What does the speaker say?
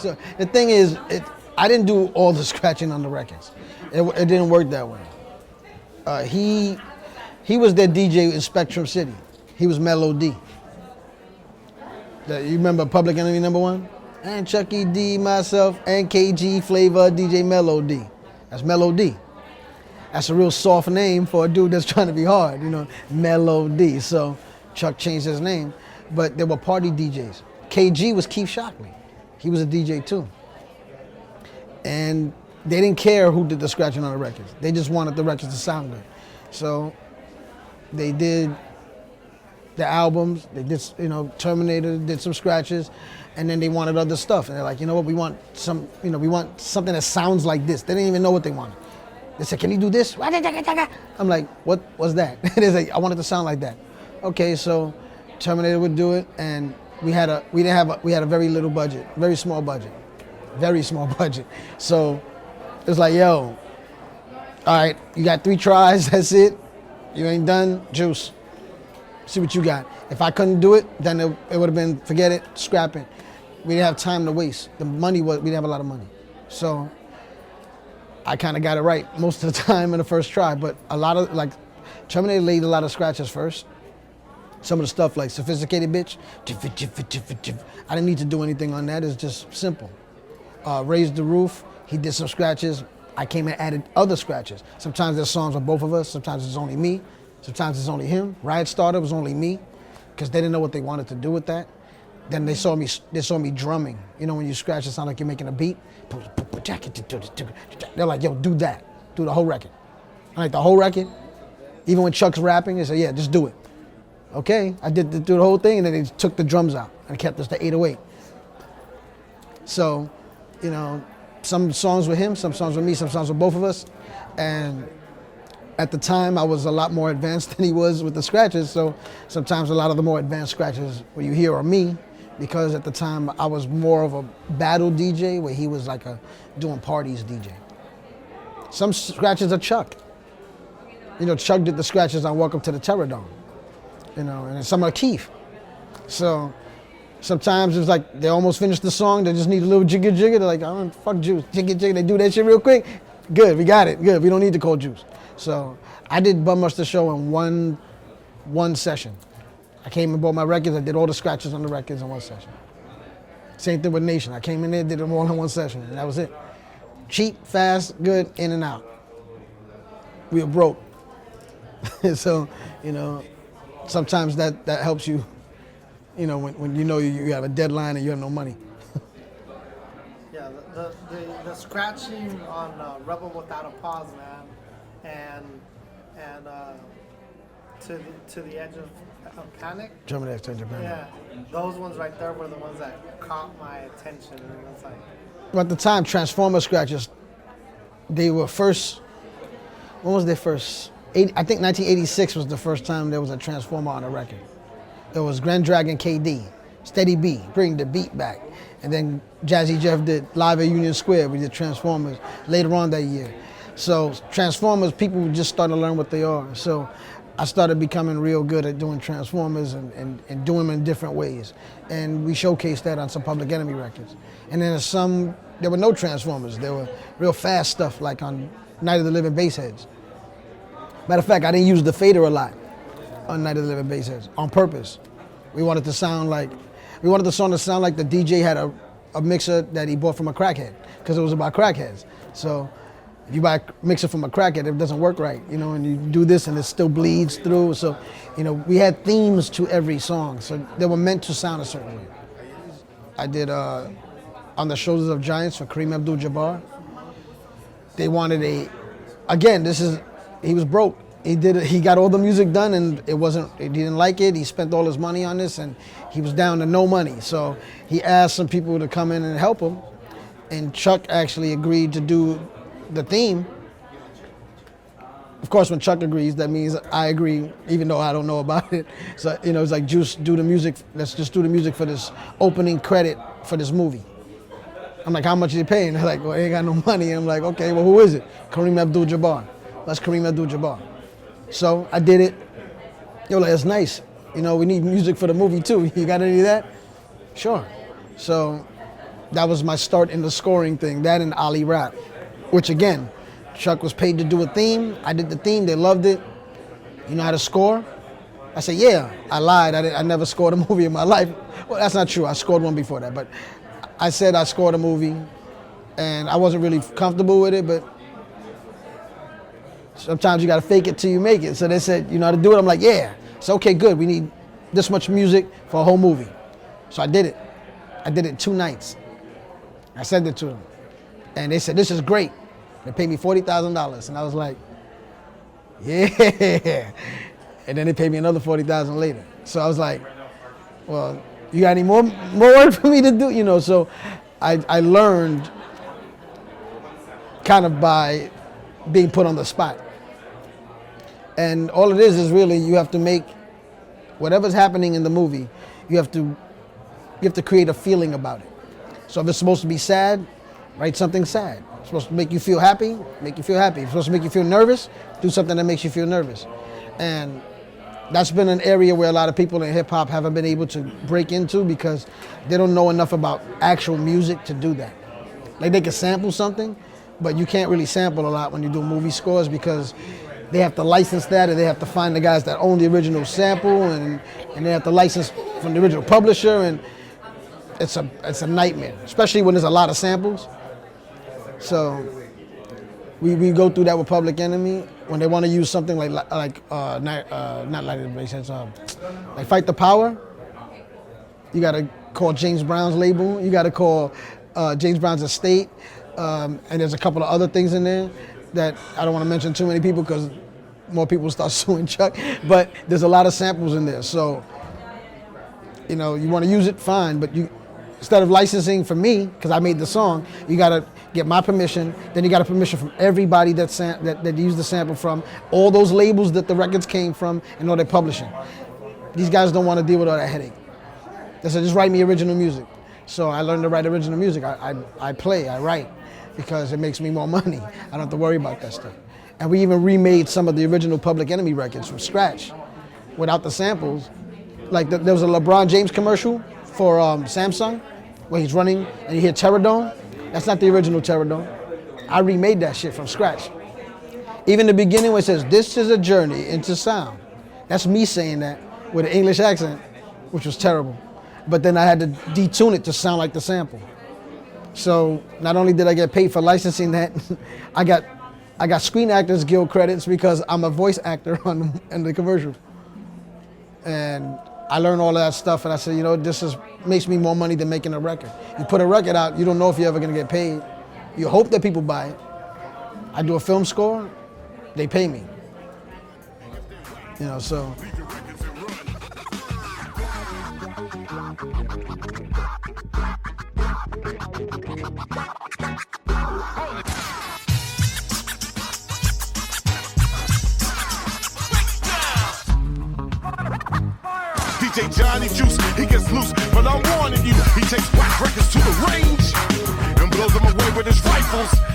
So the thing is, I didn't do all the scratching on the records. It didn't work that way. He was their DJ in Spectrum City. He was Mellow D. You remember Public Enemy #1? And Chucky D, myself, and KG, Flavor, DJ Mellow D. That's Mellow D. That's a real soft name for a dude that's trying to be hard, Mellow D. So Chuck changed his name, but they were party DJs. KG was Keith Shockley. He was a DJ too. And they didn't care who did the scratching on the records. They just wanted the records to sound good. So they did the albums, they did, Terminator did some scratches, and then they wanted other stuff. And they're like, you know what, we want something that sounds like this. They didn't even know what they wanted. They said, can you do this? I'm like, what was that? They're like, I want it to sound like that. Okay, so Terminator would do it, and we had a very little budget, very small budget. So it was like, yo, all right, you got 3 tries, that's it. You ain't done, juice. See what you got. If I couldn't do it, then it would have been, forget it, scrap it. We didn't have time to waste. We didn't have a lot of money. So I kind of got it right most of the time in the first try, but a lot of, Terminator laid a lot of scratches first. Some of the stuff like Sophisticated Bitch, I didn't need to do anything on that, it's just simple. Raise the Roof, he did some scratches. I came and added other scratches. Sometimes there's songs with both of us, sometimes it's only me, sometimes it's only him. Riot Starter was only me, because they didn't know what they wanted to do with that. Then they saw me drumming. When you scratch, it sounds like you're making a beat. They're like, yo, do that. Do the whole record. I'm like, the whole record? Even when Chuck's rapping, they say, yeah, just do it. Okay, I did do the whole thing, and then they took the drums out and kept us to 808. So, some songs with him, some songs with me, some songs with both of us. And at the time, I was a lot more advanced than he was with the scratches, so sometimes a lot of the more advanced scratches what you hear are me, because at the time I was more of a battle DJ, where he was like doing parties DJ. Some scratches are Chuck. Chuck did the scratches on Welcome to the Terror Dome, and some are Keith. So sometimes it's like they almost finished the song, they just need a little jigger. They're like, oh, fuck Juice, jigger. They do that shit real quick. Good, we got it, good, we don't need to call Juice. So I did Bum Rush the Show in one session. I came and bought my records, I did all the scratches on the records in one session. Same thing with Nation. I came in there, did them all in one session, and that was it. Cheap, fast, good, in and out. We were broke. So, sometimes that helps you, when you have a deadline and you have no money. Yeah, the scratching on Rebel Without a Pause, man, and to the Edge of Panic. German Edge of Panic. Yeah, those ones right there were the ones that caught my attention. And it was like, Well, at the time, Transformer scratches, they were first. When was their first? I think 1986 was the first time there was a Transformer on a record. It was Grand Dragon KD, Steady B, Bring the Beat Back. And then Jazzy Jeff did Live at Union Square. We did Transformers later on that year. So Transformers, people just started to learn what they are. So I started becoming real good at doing Transformers and doing them in different ways. And we showcased that on some Public Enemy records. And then there were no Transformers. There were real fast stuff like on Night of the Living Bassheads. Matter of fact, I didn't use the fader a lot on Night of the Living Bassheads on purpose. We wanted the song to sound like the DJ had a mixer that he bought from a crackhead, because it was about crackheads. So if you buy a mixer from a crackhead, it doesn't work right, and you do this and it still bleeds through. So, we had themes to every song, so they were meant to sound a certain way. I did On the Shoulders of Giants for Kareem Abdul-Jabbar. They wanted he was broke. He got all the music done, and he didn't like it. He spent all his money on this, and he was down to no money. So he asked some people to come in and help him, and Chuck actually agreed to do the theme. Of course, when Chuck agrees, that means I agree, even though I don't know about it. So, it's like, Juice, do the music. Let's just do the music for this opening credit for this movie. I'm like, how much are you paying? They're like, well, I ain't got no money. And I'm like, okay, well, who is it? Kareem Abdul-Jabbar. That's Kareem Abdul-Jabbar. So I did it. It's nice. We need music for the movie too. You got any of that? Sure. So That was my start in the scoring thing, that and Ali Rap, which again, Chuck was paid to do a theme. I did the theme, they loved it. You know how to score? I said, yeah. I lied, I never scored a movie in my life. Well, that's not true, I scored one before that, but I said I scored a movie and I wasn't really comfortable with it, but sometimes you gotta fake it till you make it. So they said, you know how to do it? I'm like, yeah. So okay, good, we need this much music for a whole movie. So I did it. I did it in 2 nights. I sent it to them. And they said, this is great. They paid me $40,000. And I was like, yeah. And then they paid me another $40,000 later. So I was like, well, you got any more work for me to do? You know, so I learned kind of by being put on the spot. And all it is really you have to make whatever's happening in the movie, you have to create a feeling about it. So if it's supposed to be sad, write something sad. If it's supposed to make you feel happy, make you feel happy. If it's supposed to make you feel nervous, do something that makes you feel nervous. And that's been an area where a lot of people in hip hop haven't been able to break into because they don't know enough about actual music to do that. Like they can sample something, but you can't really sample a lot when you do movie scores because they have to license that and they have to find the guys that own the original sample and they have to license from the original publisher, and it's a nightmare, especially when there's a lot of samples. So we go through that with Public Enemy when they want to use something like not Light of the Bass, like Fight the Power. You got to call James Brown's label. You got to call James Brown's estate, and there's a couple of other things in there that I don't want to mention too many people because more people start suing Chuck. But there's a lot of samples in there, so you know you want to use it, fine, but you. Instead of licensing for me, because I made the song, you gotta get my permission, then you got a permission from everybody that used the sample from, all those labels that the records came from, and all their publishing. These guys don't want to deal with all that headache. They said, just write me original music. So I learned to write original music. I play, I write, because it makes me more money. I don't have to worry about that stuff. And we even remade some of the original Public Enemy records from scratch, without the samples. Like there was a LeBron James commercial for Samsung, where he's running and you hear Terradome. That's not the original Terradome. I remade that shit from scratch. Even the beginning where it says, this is a journey into sound. That's me saying that with an English accent, which was terrible. But then I had to detune it to sound like the sample. So not only did I get paid for licensing that, I got Screen Actors Guild credits because I'm a voice actor in the commercial. And I learned all of that stuff, and I said, you know, this makes me more money than making a record. You put a record out, you don't know if you're ever gonna get paid. You hope that people buy it. I do a film score, they pay me. You know, so. DJ Johnny Juice, he gets loose, but I'm warning you, he takes whack records to the range and blows them away with his rifles.